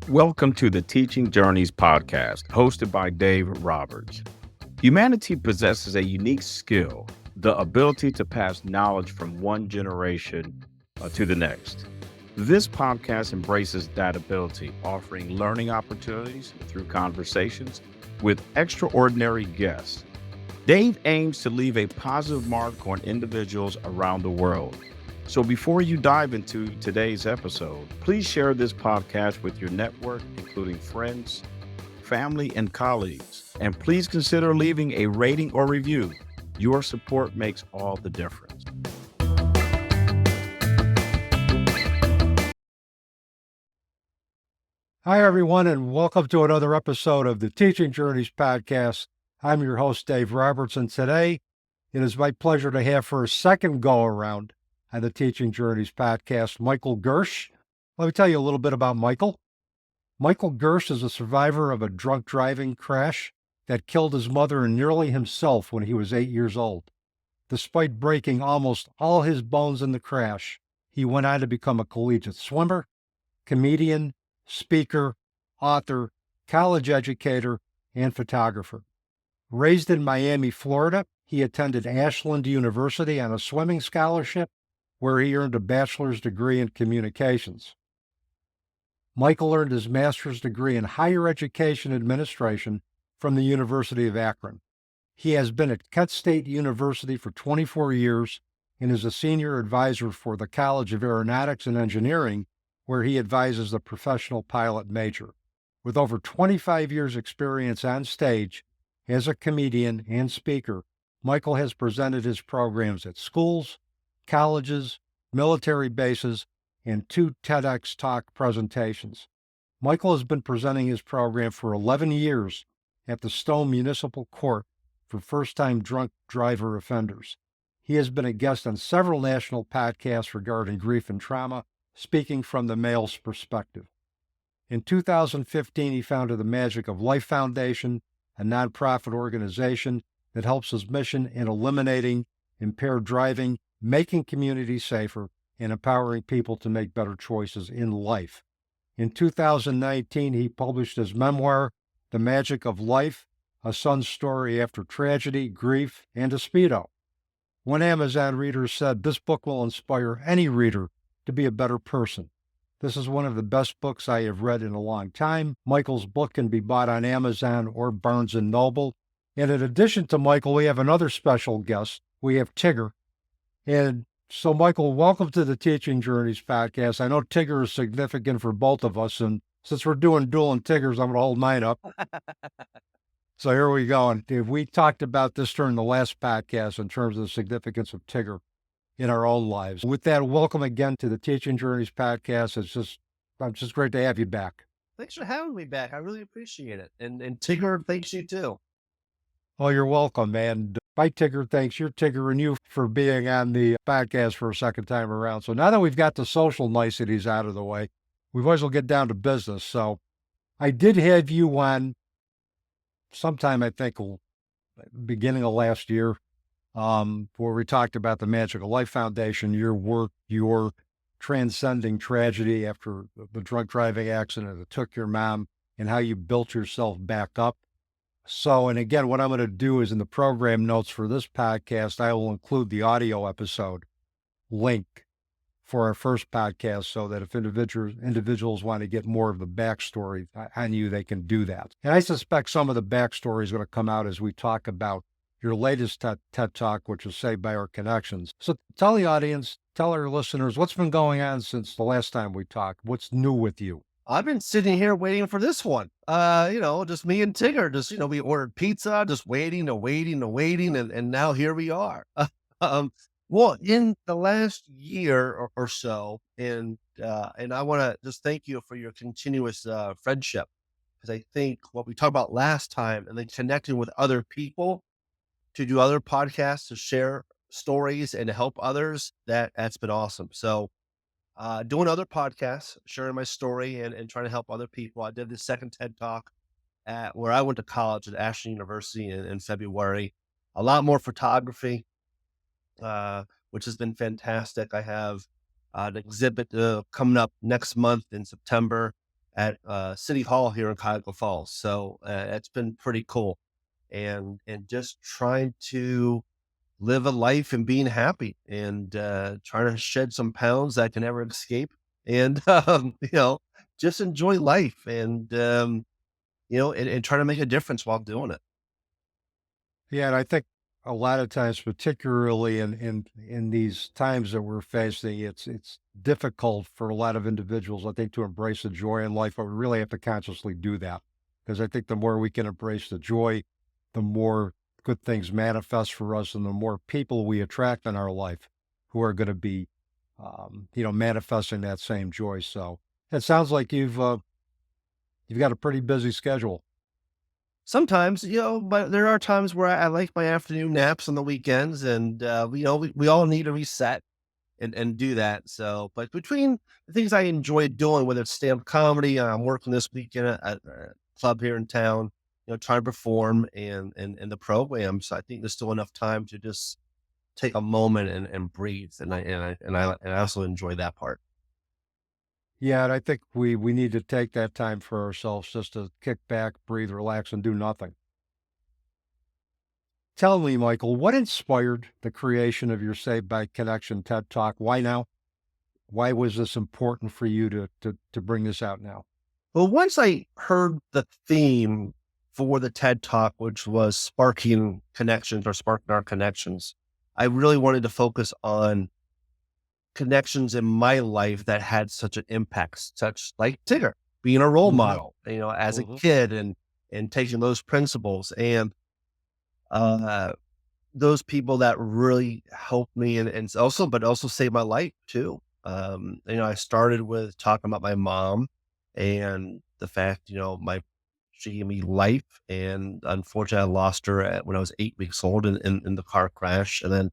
Welcome to the Teaching Journeys podcast, hosted by Dave Roberts. Humanity possesses a unique skill, the ability to pass knowledge from one generation to the next. This podcast embraces that ability, offering learning opportunities through conversations with extraordinary guests. Dave aims to leave a positive mark on individuals around the world. So before you dive into today's episode, please share this podcast with your network, including friends, family, and colleagues. And please consider leaving a rating or review. Your support makes all the difference. Hi, everyone, and welcome to another episode of the Teaching Journeys podcast. I'm your host, Dave Roberts, and today it is my pleasure to have for a second go-around on the Teaching Journeys podcast, Michael Gershe. Let me tell you a little bit about Michael. Michael Gershe is a survivor of a drunk driving crash that killed his mother and nearly himself when he was 8 years old. Despite breaking almost all his bones in the crash, he went on to become a collegiate swimmer, comedian, speaker, author, college educator, and photographer. Raised in Miami, Florida, he attended Ashland University on a swimming scholarship where he earned a bachelor's degree in communications. Michael earned his master's degree in higher education administration from the University of Akron. He has been at Kent State University for 24 years and is a senior advisor for the College of Aeronautics and Engineering, where he advises the professional pilot major. With over 25 years' experience on stage as a comedian and speaker, Michael has presented his programs at schools, colleges, military bases, and 2 TEDx Talk presentations. Michael has been presenting his program for 11 years at the Stone Municipal Court for first-time drunk driver offenders. He has been a guest on several national podcasts regarding grief and trauma, speaking from the male's perspective. In 2015, he founded the Magic of Life Foundation, a nonprofit organization that helps his mission in eliminating impaired driving, making communities safer, and empowering people to make better choices in life. In 2019, he published his memoir, The Magic of Life, a son's story after tragedy, grief, and a Speedo. One Amazon reader said, "This book will inspire any reader to be a better person." This is one of the best books I have read in a long time. Michael's book can be bought on Amazon or Barnes & Noble. And in addition to Michael, we have another special guest. We have Tigger. And so, Michael, welcome to the Teaching Journeys podcast. I know Tigger is significant for both of us, and since we're doing dual and Tiggers, I'm going to hold mine up. So here we go. And we talked about this during the last podcast in terms of the significance of Tigger in our own lives. With that, welcome again to the Teaching Journeys podcast. It's just great to have you back. Thanks for having me back. I really appreciate it. And Tigger, thanks you too. Oh, you're welcome, man. My Tigger thanks your Tigger and you for being on the podcast for a second time around. So now that we've got the social niceties out of the way, we might as well get down to business. So I did have you on sometime, I think, beginning of last year, where we talked about the Magic of Life Foundation, your work, your transcending tragedy after the drunk driving accident that took your mom, and how you built yourself back up. So, and again, what I'm going to do is in the program notes for this podcast, I will include the audio episode link for our first podcast so that if individuals want to get more of the backstory on you, they can do that. And I suspect some of the backstory is going to come out as we talk about your latest TED Talk, which is Saved by Our Connections. So tell the audience, tell our listeners, what's been going on since the last time we talked? What's new with you? I've been sitting here waiting for this one. Just me and Tigger, we ordered pizza, just waiting, and now here we are. Well, in the last year or so, and I want to just thank you for your continuous friendship, because I think what we talked about last time, and then connecting with other people to do other podcasts, to share stories and to help others, that's been awesome. So doing other podcasts, sharing my story and trying to help other people. I did the second TED Talk at where I went to college at Ashland University in February. A lot more photography, which has been fantastic. I have an exhibit coming up next month in September at City Hall here in Cuyahoga Falls. So it's been pretty cool, and just trying to live a life and being happy and trying to shed some pounds that I can never escape, and just enjoy life and and try to make a difference while doing it. Yeah, and I think a lot of times, particularly in these times that we're facing, it's difficult for a lot of individuals, I think, to embrace the joy in life, but we really have to consciously do that. Because I think the more we can embrace the joy, the more good things manifest for us, and the more people we attract in our life who are going to be, manifesting that same joy. So it sounds like you've got a pretty busy schedule. Sometimes, but there are times where I like my afternoon naps on the weekends, and we all need to reset and do that. So, but between the things I enjoy doing, whether it's stand-up comedy, I'm working this weekend at a club here in town, trying to perform and the programs. I think there's still enough time to just take a moment and breathe, and I also enjoy that part. Yeah, and I think we need to take that time for ourselves just to kick back, breathe, relax, and do nothing. Tell me, Michael, what inspired the creation of your Saved by Connection TED Talk? Why now? Why was this important for you to bring this out now? Well, once I heard the theme for the TED Talk, which was sparking connections or sparking our connections, I really wanted to focus on connections in my life that had such an impact, such like Tigger being a role Hmm. model, as a Hmm. kid and taking those principles and uh those people that really helped me and also but also saved my life too. I started with talking about my mom and the fact, she gave me life, and unfortunately I lost her when I was 8 weeks old in the car crash. And then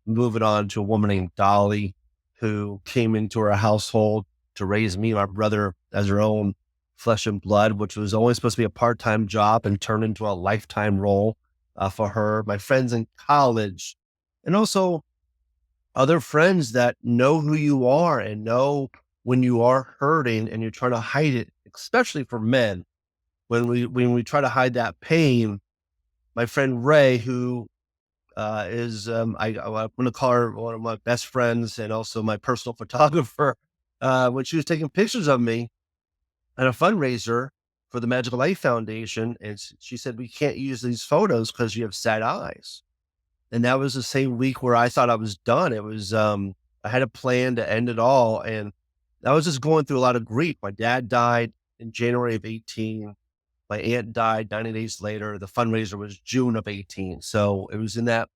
moving on to a woman named Dolly, who came into our household to raise me and my brother as her own flesh and blood, which was only supposed to be a part-time job and turned into a lifetime role for her. My friends in college, and also other friends that know who you are and know when you are hurting and you're trying to hide it, especially for men. When we try to hide that pain, my friend Ray, who is I'm going to call her one of my best friends and also my personal photographer. When she was taking pictures of me at a fundraiser for the Magical Life Foundation, and she said, "We can't use these photos because you have sad eyes." And that was the same week where I thought I was done. It was I had a plan to end it all, and I was just going through a lot of grief. My dad died in January of 18. My aunt died 90 days later. The fundraiser was June of 18. So it was in that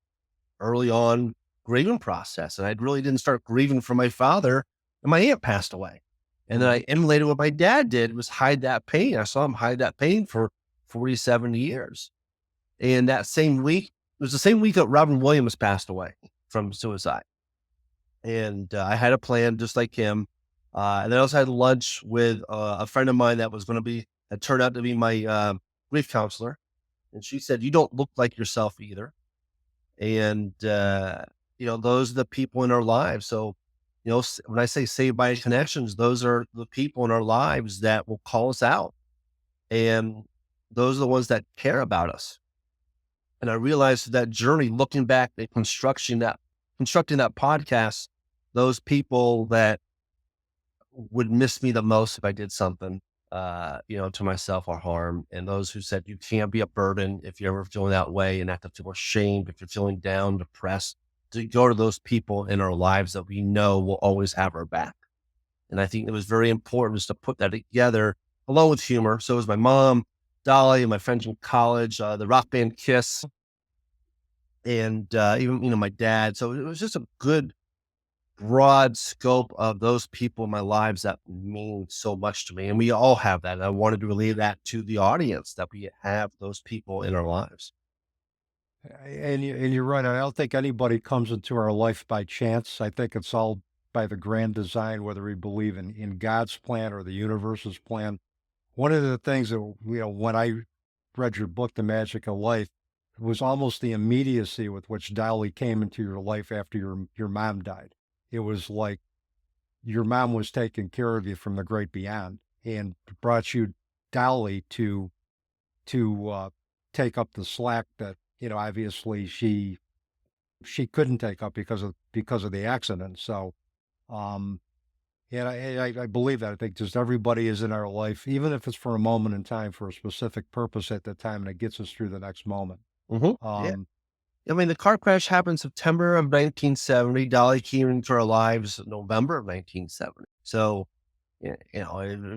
early on grieving process. And I really didn't start grieving for my father, and my aunt passed away. And then I Hmm. emulated what my dad did, was hide that pain. I saw him hide that pain for 47 years. And that same week, it was the same week that Robin Williams passed away from suicide. And I had a plan just like him. And I also had lunch with a friend of mine that turned out to be my grief counselor. And she said, "You don't look like yourself either." And those are the people in our lives. So when I say saved by connections, those are the people in our lives that will call us out, and those are the ones that care about us. And I realized that journey, looking back at constructing that podcast, those people that would miss me the most if I did something, to myself or harm. And those who said you can't be a burden if you're ever feeling that way and have to feel ashamed if you're feeling down, depressed, to go to those people in our lives that we know will always have our back. And I think it was very important just to put that together along with humor. So it was my mom, Dolly, and my friends in college, the rock band Kiss, and even, my dad. So it was just a good broad scope of those people in my lives that mean so much to me. And we all have that. And I wanted to relay that to the audience, that we have those people in our lives. And you're right. I don't think anybody comes into our life by chance. I think it's all by the grand design, whether we believe in God's plan or the universe's plan. One of the things that, when I read your book, The Magic of Life, was almost the immediacy with which Dolly came into your life after your mom died. It was like your mom was taking care of you from the great beyond. and brought you dowly to take up the slack that, obviously she couldn't take up because of the accident. So, um, and I believe that. I think just everybody is in our life, even if it's for a moment in time, for a specific purpose at the time, and it gets us through the next moment. Yeah. Um, I mean, the car crash happened September of 1970. Dolly came into our lives in November of 1970. So, it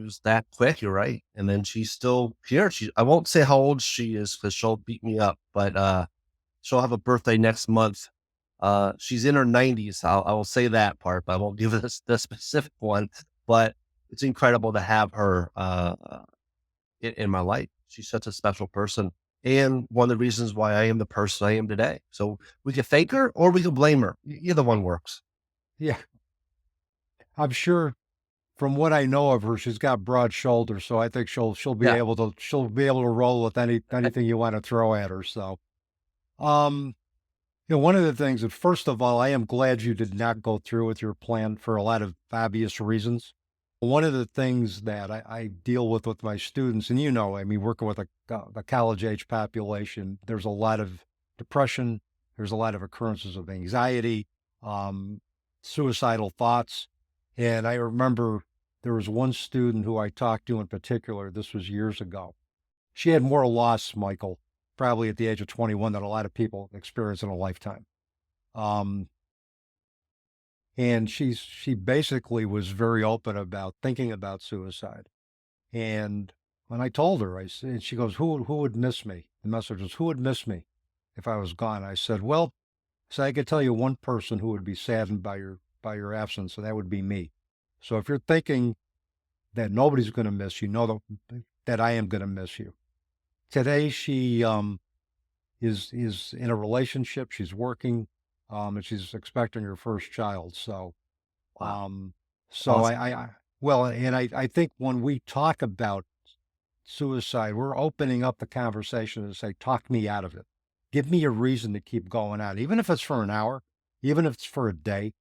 was that quick. You're right. And then she's still here. I won't say how old she is because she'll beat me up, but she'll have a birthday next month. She's in her 90s. I will say that part, but I won't give the specific one. But it's incredible to have her in my life. She's such a special person, and one of the reasons why I am the person I am today. So we could thank her or we could blame her. Either one works. yeah, I'm sure from what I know of her, she's got broad shoulders, so I think Yeah. she'll be able to roll with anything you want to throw at her. So, um, one of the things that, first of all, I am glad you did not go through with your plan for a lot of obvious reasons. One of the things that I deal with my students, and I mean, working with the college age population, there's a lot of depression, there's a lot of occurrences of anxiety, um, suicidal thoughts. And I remember there was one student who I talked to in particular, this was years ago. She had more loss, Michael, probably at the age of 21, than a lot of people experience in a lifetime. Um, and she basically was very open about thinking about suicide. And when I told her, I said, she goes, who would miss me? The message was, who would miss me if I was gone? I said, well, so I could tell you one person who would be saddened by your absence, and that would be me. So if you're thinking that nobody's going to miss you, know that I am going to miss you. Today, she is in a relationship. She's working, and she's expecting her first child. So, Wow. um, so Awesome. well, and I think when we talk about suicide, we're opening up the conversation to say, talk me out of it. Give me a reason to keep going on, even if it's for an hour, even if it's for a day.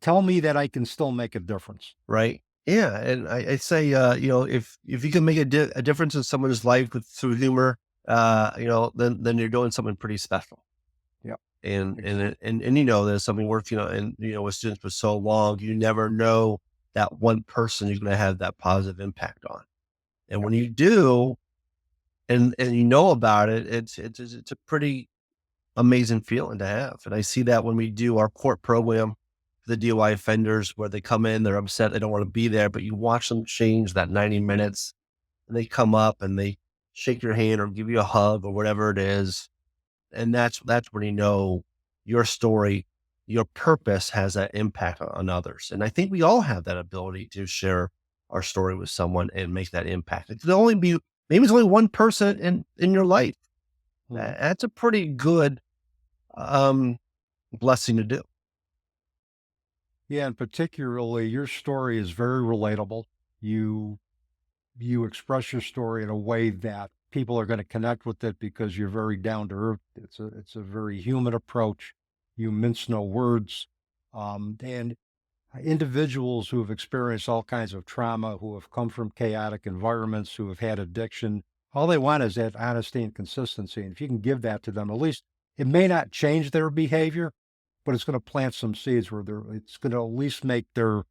Tell me that I can still make a difference. Right. Yeah. And I say, if you can make a difference in someone's life through humor, then you're doing something pretty special. Yep. And there's something worth, with students for so long, you never know that one person you're going to have that positive impact on. And Yep. when you do, and you know about it, it's a pretty amazing feeling to have. And I see that when we do our court program for the DUI offenders, where they come in, they're upset, they don't want to be there, but you watch them change that 90 minutes, and they come up and they shake your hand or give you a hug or whatever it is. And that's when you know your story, your purpose has that impact on others. And I think we all have that ability to share our story with someone and make that impact. It could only be, maybe it's only one person in your life. Mhm. That's a pretty good um, blessing to do. Yeah, and particularly your story is very relatable. You you express your story in a way that people are going to connect with it because you're very down to earth. It's a very human approach. You mince no words, and individuals who have experienced all kinds of trauma, who have come from chaotic environments, who have had addiction, all they want is that honesty and consistency. And if you can give that to them, at least it may not change their behavior, but it's going to plant some seeds where it's going to at least make their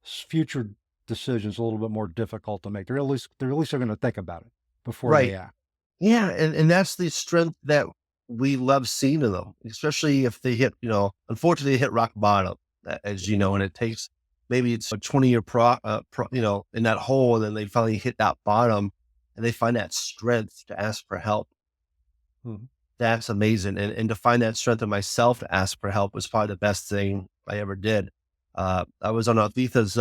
future decisions a little bit more difficult to make. They're at least going to think about it before they Right. act. Yeah. And that's the strength that we love seeing in them, especially if they hit, unfortunately they hit rock bottom, as you know, and it takes, maybe it's a 20-year in that hole. And then they finally hit that bottom and they find that strength to ask for help. Mhm. That's amazing. And to find that strength in myself to ask for help was probably the best thing I ever did. I was on Althitha's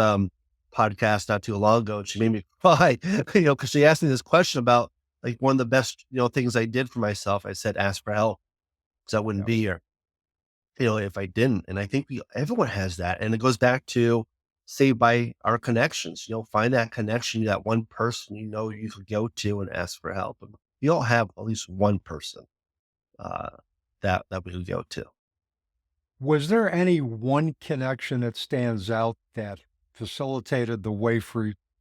podcast not too long ago, and she made me cry, because she asked me this question about like one of the best, things I did for myself. I said, ask for help because I wouldn't Yeah. be here, if I didn't. And I think everyone has that. And it goes back to saved by our connections, find that connection, that one person, you could go to and ask for help. And we all have at least one person uh, that we could go to. Was there any one connection that stands out that facilitated the way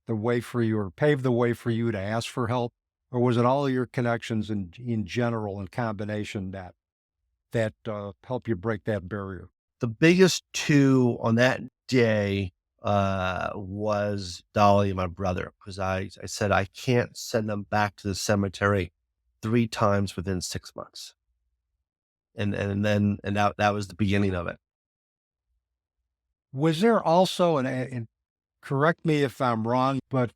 the way for you or paved the way for you to ask for help? Or was it all of your connections in general in combination that help you break that barrier? The biggest two on that day was Dolly and my brother, because I said I can't send them back to the cemetery 3 times within 6 months. And that was the beginning of it. Was there also, and correct me if I'm wrong, but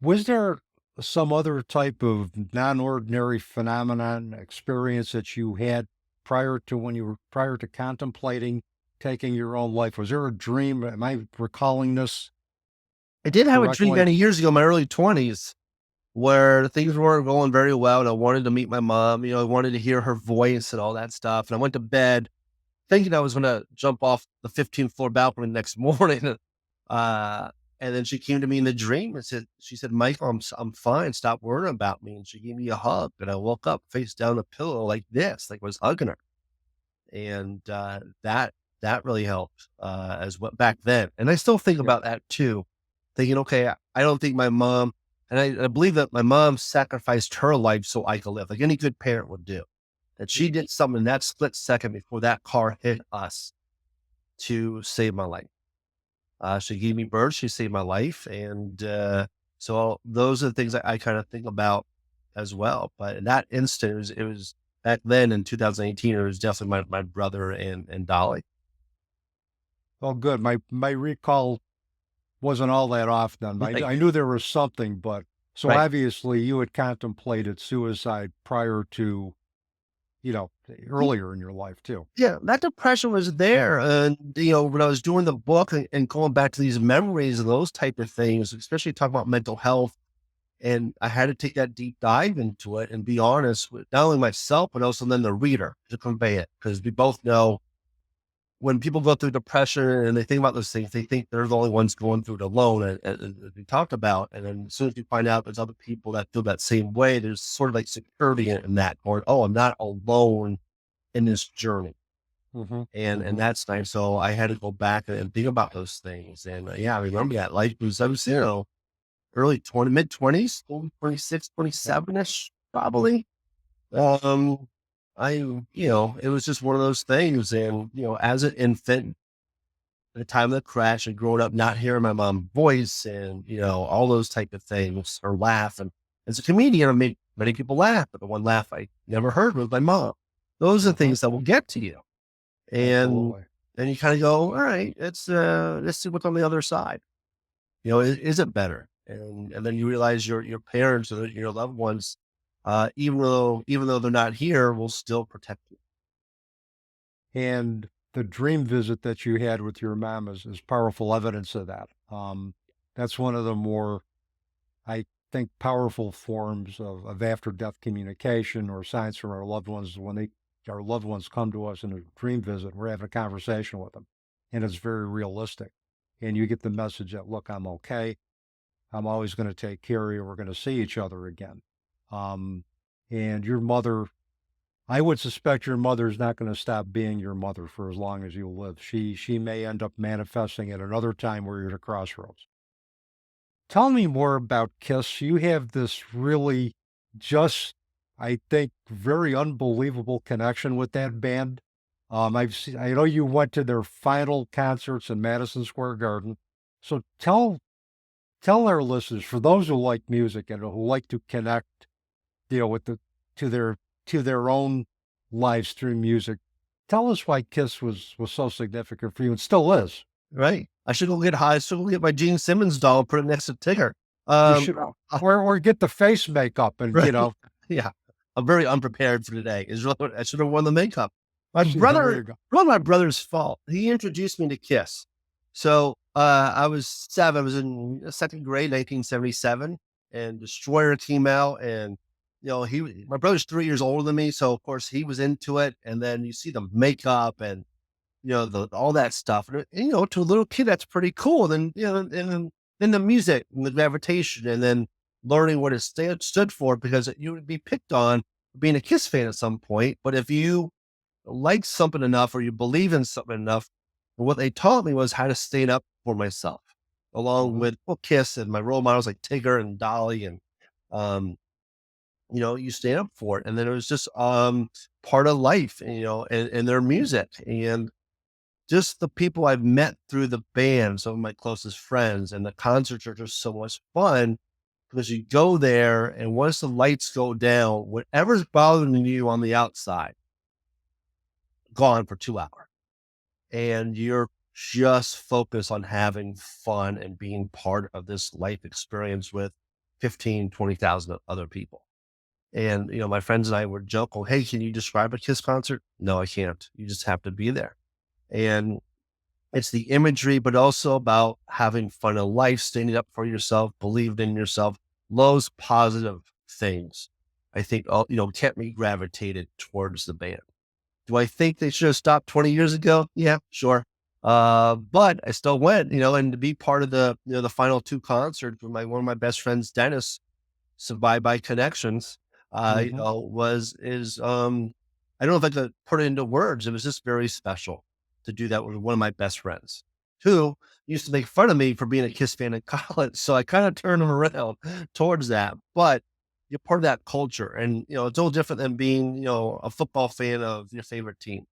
was there some other type of non-ordinary phenomenon experience that you had prior to contemplating taking your own life? Was there a dream? Am I recalling this I did have a dream correctly? many years ago, in my early 20s, where things weren't going very well, and I wanted to meet my mom. I wanted to hear her voice and all that stuff. And I went to bed thinking I was going to jump off the 15th floor balcony the next morning. Uh, and then she came to me in the dream and she said, Michael, I'm fine. Stop worrying about me. And she gave me a hug, and I woke up face down the pillow like this, like I was hugging her. And that really helped as well back then. And I still think Yeah. about that too, thinking, okay, I don't think my mom, and I believe that my mom sacrificed her life so I could live, like any good parent would do. That she did something in that split second before that car hit us to save my life. She gave me birth, she saved my life. And so those are the things I kind of think about as well. But in that instant, it was back then in 2018, it was definitely my brother and Dolly. Oh, good. My recall wasn't all that off then. Right. I knew there was something, but so Right. obviously you had contemplated suicide prior to, earlier in your life too. Yeah, that depression was there. And, when I was doing the book and going back to these memories and those type of things, especially talking about mental health, and I had to take that deep dive into it and be honest with not only myself, but also then the reader to convey it. Because we both know when people go through depression and they think about those things, they think they're the only ones going through it alone. And we talked about, and then as soon as you find out there's other people that feel that same way, there's sort of like security in that, or, oh, I'm not alone in this journey. Mm-hmm. And that's nice. So I had to go back and think about those things. And yeah, I remember that life was, early mid 20s, 26, 27 ish, probably. Um, it was just one of those things. And, as an infant, at the time of the crash and growing up, not hearing my mom's voice and, all those type of things, or laugh. And as a comedian, I made many people laugh, but the one laugh I never heard was my mom. Those are the things that will get to you. And Absolutely. then you kind of go, all right, let's see what's on the other side. Is it better? And then you realize your parents or your loved ones, even though they're not here, will still protect you. And the dream visit that you had with your mom is powerful evidence of that. That's one of the more, I think, powerful forms of after death communication or signs from our loved ones. When our loved ones come to us in a dream visit, we're having a conversation with them, and it's very realistic. And you get the message that, look, I'm okay. I'm always going to take care of you. We're going to see each other again. And your mother, I would suspect your mother's not going to stop being your mother for as long as you live. She may end up manifesting at another time where you're at a crossroads. Tell me more about Kiss. You have this really just, I think, very unbelievable connection with that band. I know you went to their final concerts in Madison Square Garden. So tell our listeners, for those who like music and who like to connect, with to their own lives through music, tell us why Kiss was so significant for you and still is. Right. I should go get high. I should go get my Gene Simmons doll and put it next to Tigger. You should, or get the face makeup and Right. Yeah. I'm very unprepared for today. I should have worn the makeup. My there you brother, go. one of my brother's fault. He introduced me to Kiss. So I was 7. I was in second grade, 1977, and Destroyer came out. And my brother's 3 years older than me, so of course he was into it. And then you see the makeup and all that stuff. And, to a little kid, that's pretty cool. And then then the music and the gravitation, and then learning what it stood for, because you would be picked on for being a Kiss fan at some point. But if you like something enough, or you believe in something enough, what they taught me was how to stand up for myself. along with Kiss and my role models like Tigger and Dolly, and um, you stand up for it. And then it was just part of life, and their music, and just the people I've met through the band, some of my closest friends, and the concerts are just so much fun because you go there, and once the lights go down, whatever's bothering you on the outside, gone for 2 hours. And you're just focused on having fun and being part of this life experience with 15, 20,000 other people. And, my friends and I would joke, "Oh, hey, can you describe a Kiss concert?" No, I can't. You just have to be there. And it's the imagery, but also about having fun in life, standing up for yourself, believing in yourself, those positive things. I think, kept me gravitated towards the band. Do I think they should have stopped 20 years ago? Yeah, sure. But I still went, and to be part of the final two concerts with one of my best friends, Dennis, Survived by Connections, I don't know if I could put it into words. It was just very special to do that with one of my best friends who used to make fun of me for being a Kiss fan in college. So I kind of turned him around towards that. But you're part of that culture. And, it's all different than being, a football fan of your favorite team.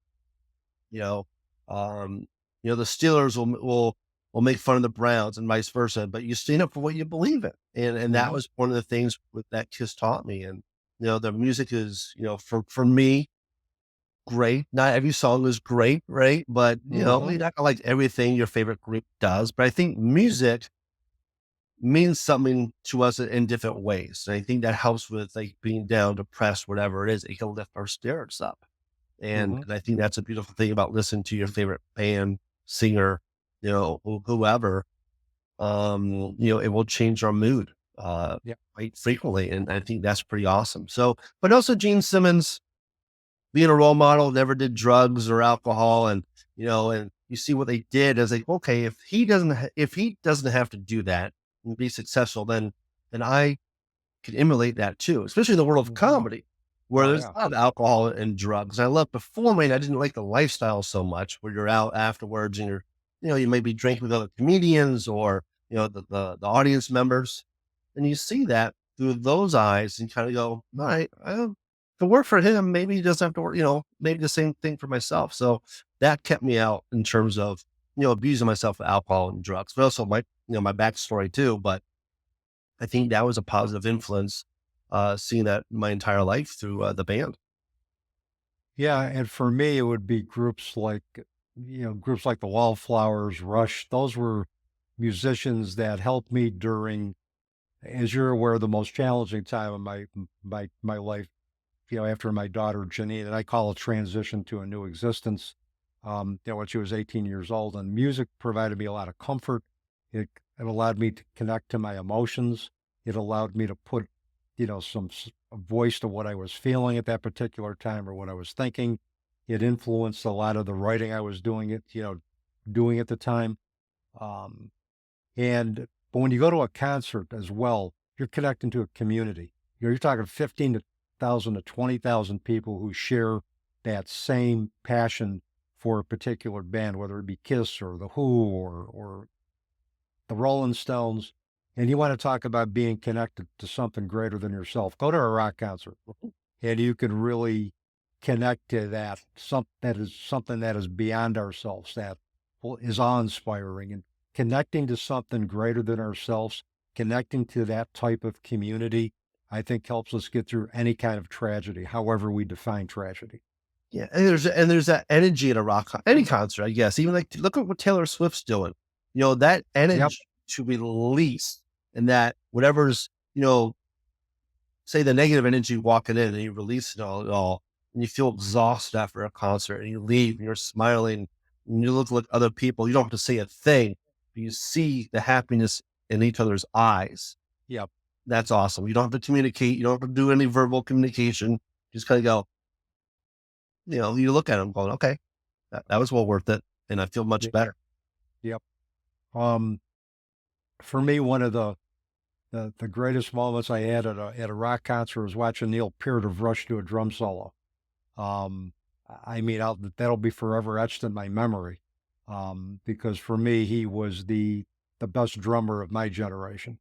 You know, um, the Steelers will make fun of the Browns and vice versa, but you stand up for what you believe in. And that was one of the things that Kiss taught me. And, the music is, for me, great. Not every song is great, right? But, you're not gonna like everything your favorite group does. But I think music means something to us in different ways. And I think that helps with like being down, depressed, whatever it is. It can lift our spirits up. And I think that's a beautiful thing about listening to your favorite band, singer, whoever. It will change our mood quite frequently. And I think that's pretty awesome. So, but also Gene Simmons being a role model, never did drugs or alcohol, and and you see what they did as like, okay, if he doesn't have to do that and be successful, then I could emulate that too, especially in the world of comedy, where Oh, there's yeah. a lot of alcohol and drugs. I love performing. I didn't like the lifestyle so much where you're out afterwards and you may be drinking with other comedians or, the audience members. And you see that through those eyes and kind of go, all right, if it worked for him, maybe he doesn't have to work, maybe the same thing for myself. So that kept me out in terms of, abusing myself with alcohol and drugs, but also my backstory too. But I think that was a positive influence, seeing that my entire life through the band. Yeah, and for me, it would be groups like the Wallflowers, Rush. Those were musicians that helped me during, as you're aware, the most challenging time of my life. After my daughter Janine, and I call it transition to a new existence. When she was 18 years old, and music provided me a lot of comfort. It allowed me to connect to my emotions. It allowed me to put, a voice to what I was feeling at that particular time or what I was thinking. It influenced a lot of the writing I was doing at the time. Um, but when you go to a concert as well, you're connecting to a community. You're talking 15,000 to 20,000 people who share that same passion for a particular band, whether it be Kiss or The Who or the Rolling Stones. And you want to talk about being connected to something greater than yourself. Go to a rock concert and you can really connect to that is something that is beyond ourselves, that is awe-inspiring, and connecting to something greater than ourselves, connecting to that type of community, I think helps us get through any kind of tragedy, however we define tragedy. Yeah. And there's that energy at any concert, I guess. Even like, look at what Taylor Swift's doing, that Yep. energy to release, and that whatever's, say the negative energy walking in and you release it all, and you feel exhausted after a concert and you leave and you're smiling and you look like other people. You don't have to say a thing, but you see the happiness in each other's eyes. Yep. That's awesome. You don't have to communicate. You don't have to do any verbal communication. You just kind of go, you look at them going, okay, that was well worth it. And I feel much better. Yep. Um, for me, one of the greatest moments I had at a rock concert was watching Neil Peart of Rush do a drum solo. I mean, that'll be forever etched in my memory. Because for me, he was the the best drummer of my generation.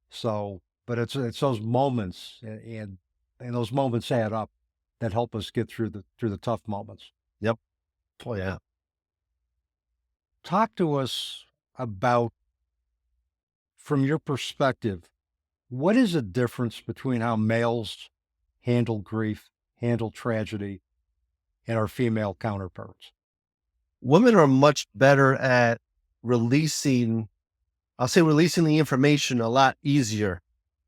So, but it's those moments, and those moments add up that help us get through the tough moments. Yep. Oh yeah. Talk to us about, from your perspective, what is the difference between how males handle grief, handle tragedy, and our female counterparts? Women are much better at releasing, I'll say releasing the information a lot easier,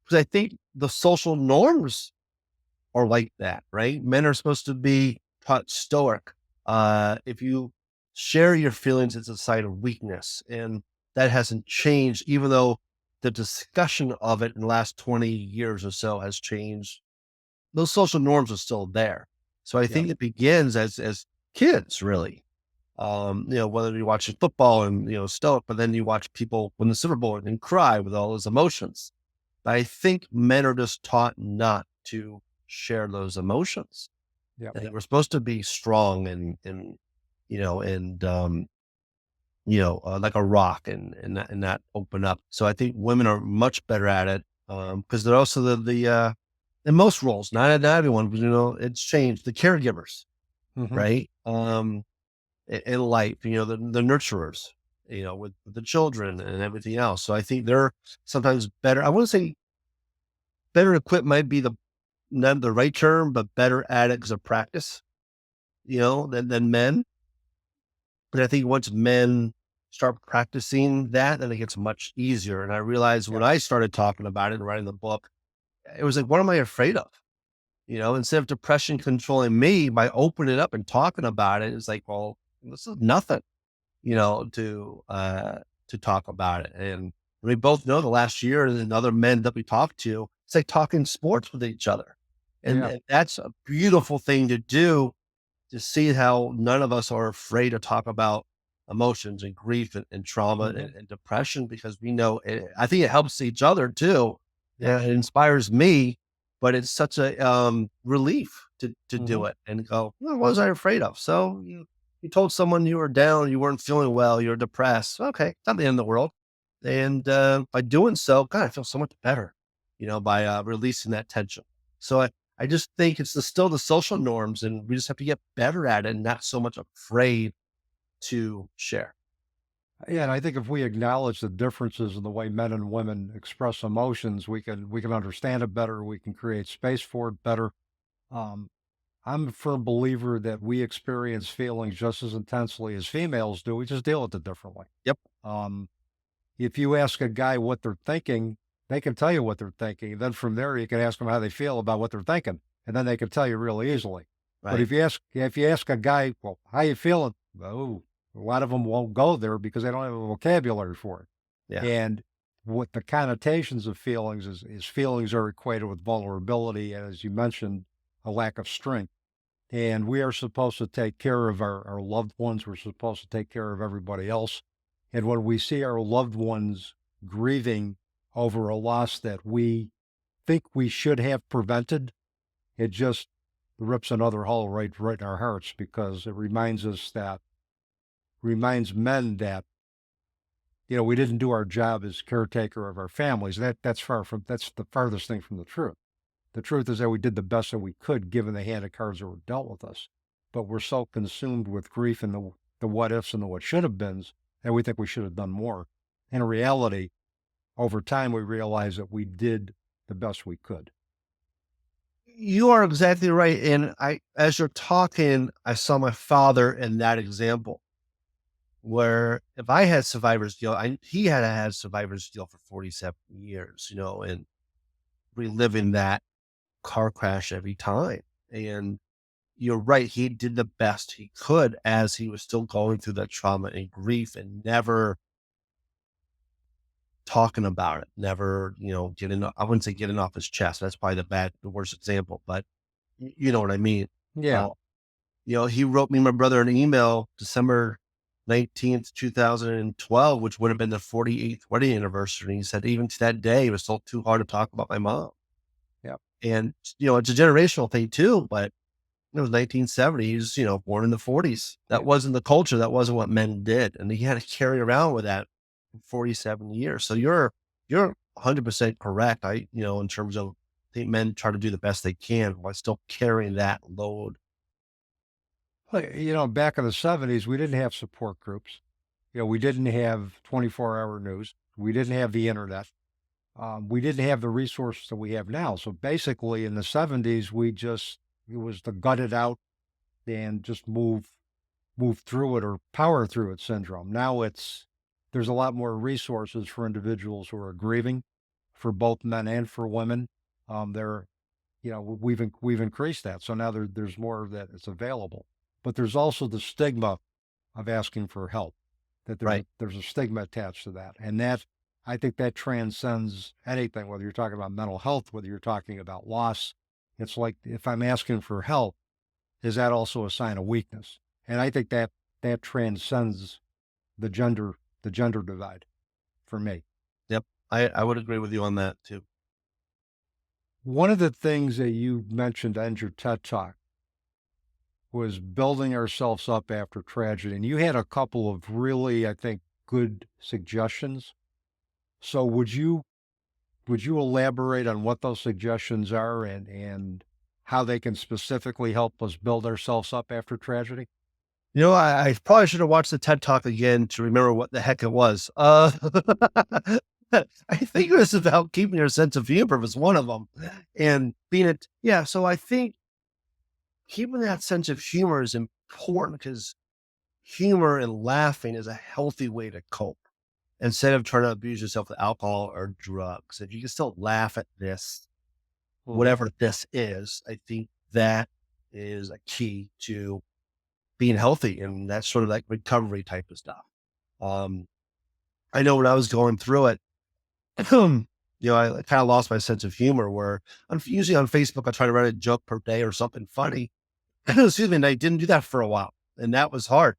because I think the social norms are like that, right? Men are supposed to be taught stoic. If you share your feelings, it's a sign of weakness. And that hasn't changed, even though the discussion of it in the last 20 years or so has changed. Those social norms are still there. So I Yep. think it begins as kids, really. Whether you're watching football and, stoic, but then you watch people win the Super Bowl and cry with all those emotions. But I think men are just taught not to share those emotions. Yep. And we're supposed to be strong and like a rock and not open up. So I think women are much better at it, because they're also the in most roles, not everyone, but it's changed. The caregivers, Mm-hmm. right? In life, the nurturers, with the children and everything else. So I think they're sometimes better. I want to say better equipped might be not the right term, but better at it because of practice, than men. But I think once men start practicing that, then it gets much easier. And I realized when Yep. I started talking about it and writing the book, it was like, what am I afraid of? Instead of depression controlling me, by opening it up and talking about it, it's like, well, this is nothing, to talk about it. And we both know the last year and other men that we talked to, it's like talking sports with each other. And, Yeah. and that's a beautiful thing to do, to see how none of us are afraid to talk about emotions and grief and trauma Mm-hmm. and depression, because we know I think it helps each other too. Yep. Yeah, it inspires me, but it's such a relief to Mm-hmm. do it and go, well, what was I afraid of? So you told someone you were down, you weren't feeling well, you're depressed. Okay, it's not the end of the world. And by doing so, God, I feel so much better, by releasing that tension. So I just think it's still the social norms, and we just have to get better at it and not so much afraid to share. Yeah, and I think if we acknowledge the differences in the way men and women express emotions, we can understand it better. We can create space for it better. Um, I'm a firm believer that we experience feelings just as intensely as females do. We just deal with it differently. Yep. Um, if you ask a guy what they're thinking, they can tell you what they're thinking. Then from there, you can ask them how they feel about what they're thinking, and then they can tell you really easily. But Right. if you ask a guy, well, how you feeling? Oh, a lot of them won't go there because they don't have a vocabulary for it. Yeah. And what the connotations of feelings is feelings are equated with vulnerability, and as you mentioned, a lack of strength. And we are supposed to take care of our loved ones. We're supposed to take care of everybody else. And when we see our loved ones grieving over a loss that we think we should have prevented, it just rips another hole right in our hearts, because it reminds men that, we didn't do our job as caretaker of our families. That's the farthest thing from the truth. The truth is that we did the best that we could given the hand of cards that were dealt with us. But we're so consumed with grief and the what ifs and the what should have beens that we think we should have done more. In reality, over time, we realize that we did the best we could. You are exactly right. And as you're talking, I saw my father in that example, where if I had survivor's guilt, he had survivor's guilt for 47 years, and reliving that car crash every time. And you're right. He did the best he could as he was still going through that trauma and grief, and never talking about it, never, I wouldn't say getting off his chest. That's probably the worst example, but you know what I mean? Yeah. Uh, he wrote me and my brother an email December 19th, 2012, which would have been the 48th wedding anniversary. He said, even to that day, it was still too hard to talk about my mom. Yeah. And, it's a generational thing too, but it was 1970s, born in the 40s. That Yeah. wasn't the culture. That wasn't what men did. And he had to carry around with that for 47 years. So you're 100% correct. In terms of, I think men try to do the best they can while still carrying that load. Back in the 70s, we didn't have support groups. We didn't have 24-hour news. We didn't have the internet. We didn't have the resources that we have now. So basically, in the 70s, it was the gut it out and just move through it or power through it syndrome. Now there's a lot more resources for individuals who are grieving, for both men and for women. We've increased that, so now there's more of that it's available. But there's also the stigma of asking for help. That Right. there's a stigma attached to that, and that I think that transcends anything. Whether you're talking about mental health, whether you're talking about loss, it's like if I'm asking for help, is that also a sign of weakness? And I think that transcends the gender divide for me. Yep. I would agree with you on that too. One of the things that you mentioned in your TED Talk was building ourselves up after tragedy. And you had a couple of really, I think, good suggestions. So would you elaborate on what those suggestions are and how they can specifically help us build ourselves up after tragedy? I probably should have watched the TED Talk again to remember what the heck it was. I think it was about keeping your sense of humor was one of them, and being it. Yeah, so I think keeping that sense of humor is important because humor and laughing is a healthy way to cope instead of trying to abuse yourself with alcohol or drugs. If you can still laugh at this, whatever this is, I think that is a key to being healthy, and that's sort of like recovery type of stuff. Um, I know when I was going through it, I kind of lost my sense of humor where usually on Facebook, I try to write a joke per day or something funny. Excuse me. And I didn't do that for a while. And that was hard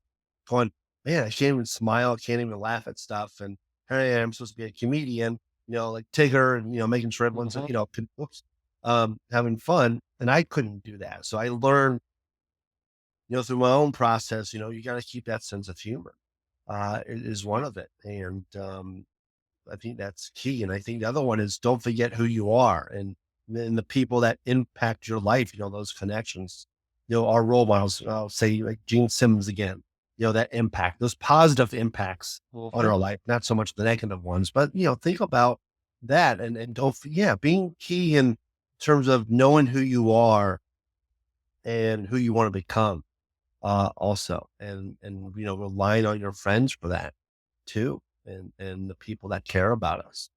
going, man, I can't even smile. Can't even laugh at stuff. And here I am supposed to be a comedian, like Tigger and, making triplets and, having fun. And I couldn't do that. So I learned, through my own process, you got to keep that sense of humor, is one of it. And, I think that's key. And I think the other one is don't forget who you are and the people that impact your life, those connections, our role models, I'll say like Gene Simmons again, that impact, those positive impacts on our life, not so much the negative ones, but, think about that and don't, being key in terms of knowing who you are and who you want to become, also, and, relying on your friends for that too. And the people that care about us,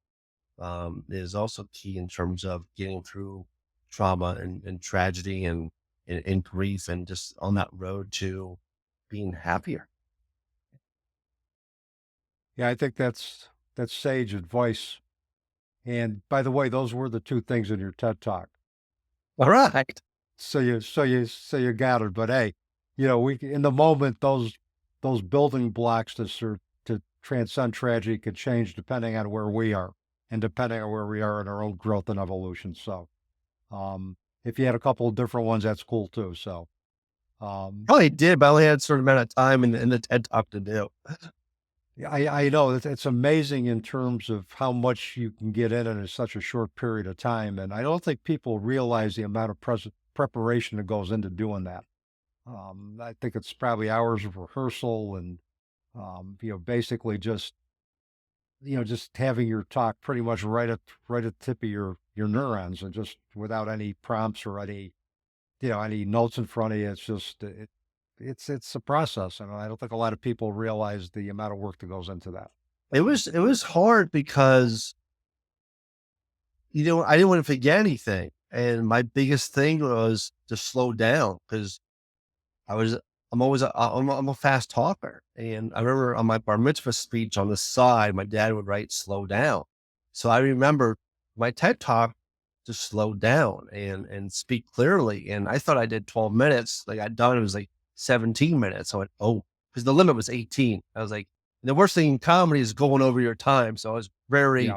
is also key in terms of getting through trauma and tragedy and grief and just on that road to being happier. Yeah, I think that's sage advice. And by the way, those were the two things in your TED Talk. All right. So you got it. But hey, we in the moment those building blocks to transcend tragedy could change depending on where we are and depending on where we are in our own growth and evolution. So, if you had a couple of different ones, that's cool too. So, Probably did, but I only had a certain amount of time in the TED Talk to do. I know it's amazing in terms of how much you can get in such a short period of time. And I don't think people realize the amount of preparation that goes into doing that. I think it's probably hours of rehearsal and, basically just having your talk pretty much right at the tip of your neurons and just without any prompts or any notes in front of you. It's just, it's a process. And I don't think a lot of people realize the amount of work that goes into that. It was hard because, I didn't want to forget anything. And my biggest thing was to slow down because I'm a fast talker. And I remember on my bar mitzvah speech on the side, my dad would write slow down. So I remember my TED Talk to slow down and speak clearly. And I thought I did 12 minutes. Like I'd done, it was like 17 minutes. So I went, oh, because the limit was 18. I was like, the worst thing in comedy is going over your time. So I was very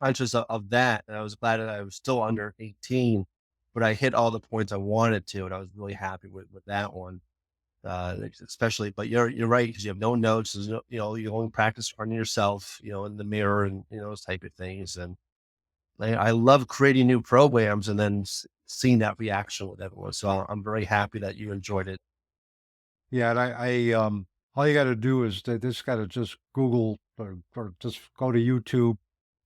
conscious of that. And I was glad that I was still under 18, but I hit all the points I wanted to. And I was really happy with that one. especially. But you're right, because you have no notes. There's no, you only practice on yourself, in the mirror, and those type of things. And I love creating new programs and then seeing that reaction with everyone. So I'm very happy that you enjoyed it. Yeah, and all you got to do is just got to just Google or just go to YouTube,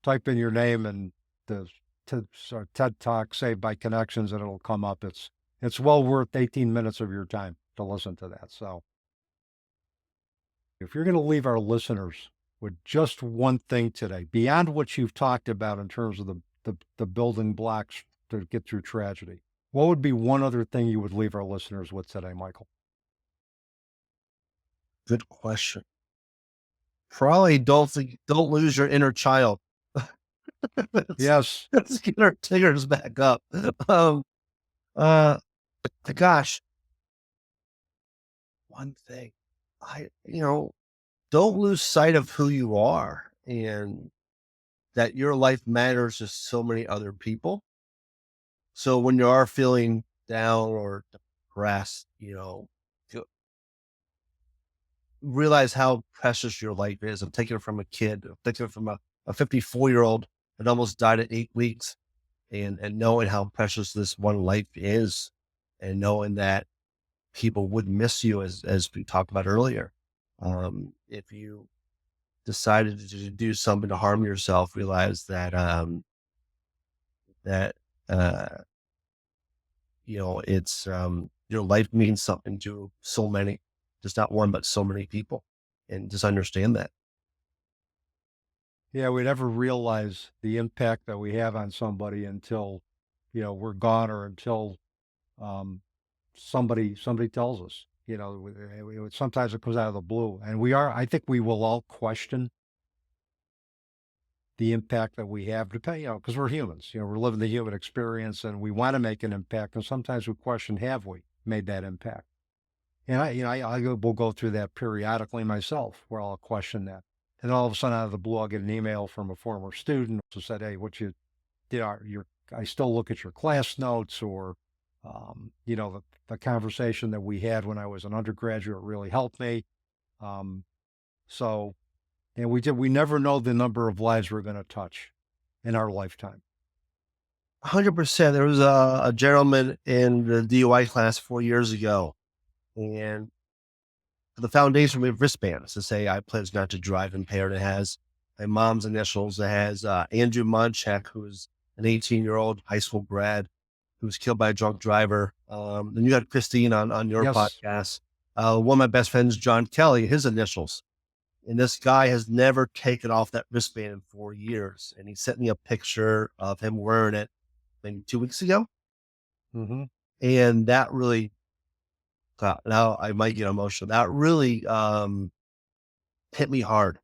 type in your name and the TED Talk saved by connections, and it'll come up. It's well worth 18 minutes of your time to listen to that. So if you're going to leave our listeners with just one thing today, beyond what you've talked about in terms of the building blocks to get through tragedy, what would be one other thing you would leave our listeners with today, Michael? Good question. Probably don't lose your inner child. Yes. Let's get our Tiggers back up. Um, uh, gosh, one thing, don't lose sight of who you are and that your life matters to so many other people. So when you are feeling down or depressed, realize how precious your life is. I'm taking it from a kid, I'm taking it from a 54-year-old that almost died at 8 weeks, and knowing how precious this one life is, and knowing that people would miss you, as we talked about earlier. If you decided to do something to harm yourself, realize that that uh, it's your life means something to so many, just not one, but so many people, and just understand that. Yeah, we never realize the impact that we have on somebody until, we're gone, or until um, somebody tells us. Sometimes it comes out of the blue, and I think we will all question the impact that we have, depending, because we're humans. We're living the human experience, and we want to make an impact. And sometimes we question, have we made that impact? And will go through that periodically myself, where I'll question that. And all of a sudden, out of the blue, I'll get an email from a former student who said, "Hey, what you did, I still look at your class notes," or, the conversation that we had when I was an undergraduate really helped me. Um, so, and we never know the number of lives we're going to touch in our lifetime. 100%. There was a gentleman in the DUI class 4 years ago, and for the foundation, we have wristbands to say, "I pledge not to drive impaired." It has my mom's initials. It has Andrew Munchak, who is an 18-year-old high school grad who was killed by a drunk driver. Then you had Christine on your Yes. podcast. One of my best friends, John Kelly, his initials. And this guy has never taken off that wristband in 4 years. And he sent me a picture of him wearing it maybe 2 weeks ago. Mm-hmm. And that really, now I might get emotional. That really hit me hard,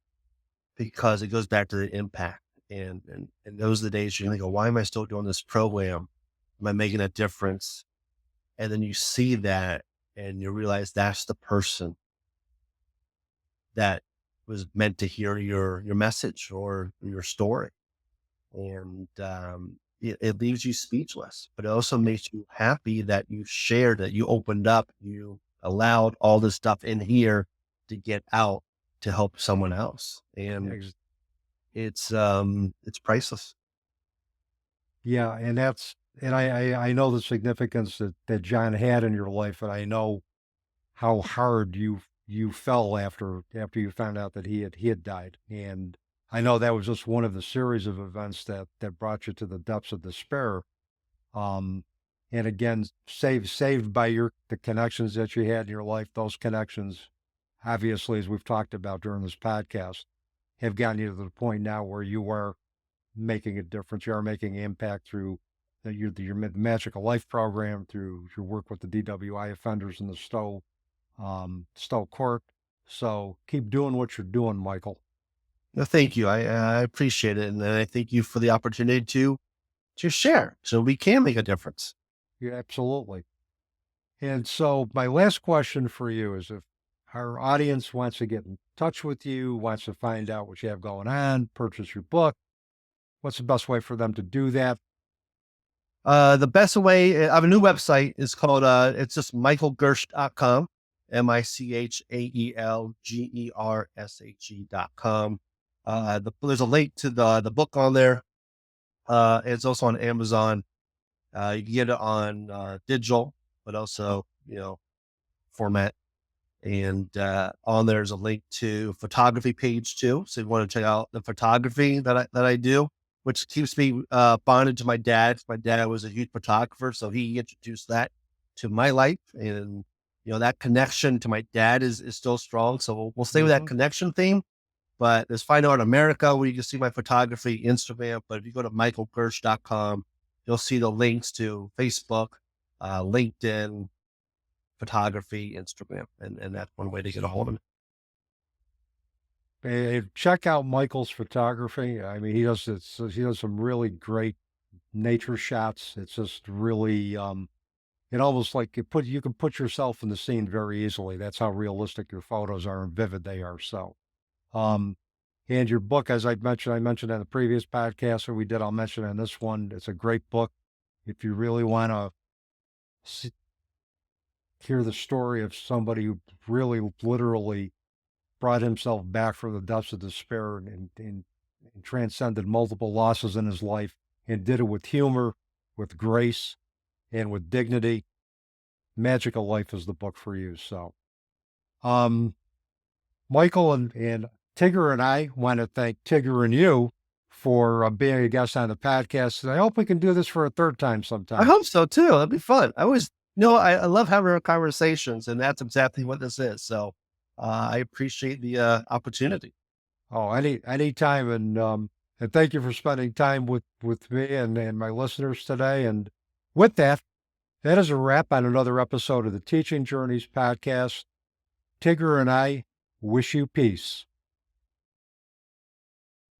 because it goes back to the impact. And those are the days you're going to go, why am I still doing this program? Am I making a difference? And then you see that and you realize that's the person that was meant to hear your message or your story. And it leaves you speechless, but it also makes you happy that you shared, that you opened up, you allowed all this stuff in here to get out to help someone else. And it's priceless. Yeah, and I know the significance that John had in your life, and I know how hard you fell after you found out that he had died. And I know that was just one of the series of events that brought you to the depths of despair. Um, and again, saved by the connections that you had in your life. Those connections, obviously, as we've talked about during this podcast, have gotten you to the point now where you are making a difference. You are making an impact through your Magical Life program, through your work with the DWI offenders in the Stowe Court. So keep doing what you're doing, Michael. No, thank you. I appreciate it. And I thank you for the opportunity to share so we can make a difference. Yeah, absolutely. And so my last question for you is, if our audience wants to get in touch with you, wants to find out what you have going on, purchase your book, what's the best way for them to do that? The best way, I have a new website. It's called, it's just michaelgershe.com. MichaelGershe.com. There's a link to the book on there. It's also on Amazon. You can get it on digital, but also, format. And on there's a link to photography page too. So if you want to check out the photography that I do, which keeps me bonded to my dad. My dad was a huge photographer, so he introduced that to my life. And that connection to my dad is still strong. So we'll stay with that connection theme. But there's Fine Art America, where you can see my photography, Instagram. But if you go to michaelgershe.com, you'll see the links to Facebook, LinkedIn, photography, Instagram, and that's one way to get a hold of me. Hey, check out Michael's photography. I mean, he does some really great nature shots. It's just really, it almost like you can put yourself in the scene very easily. That's how realistic your photos are and vivid they are. So, and your book, as I mentioned in the previous podcast that we did, I'll mention in this one. It's a great book. If you really want to hear the story of somebody who really literally brought himself back from the depths of despair and transcended multiple losses in his life and did it with humor, with grace, and with dignity, Magical Life is the book for you. So, Michael and Tigger and I want to thank Tigger and you for being a guest on the podcast. And I hope we can do this for a third time sometime. I hope so too. That'd be fun. I love having our conversations, and that's exactly what this is. So I appreciate the opportunity. Oh, anytime. And thank you for spending time with me and my listeners today. And with that, that is a wrap on another episode of the Teaching Journeys podcast. Tigger and I wish you peace.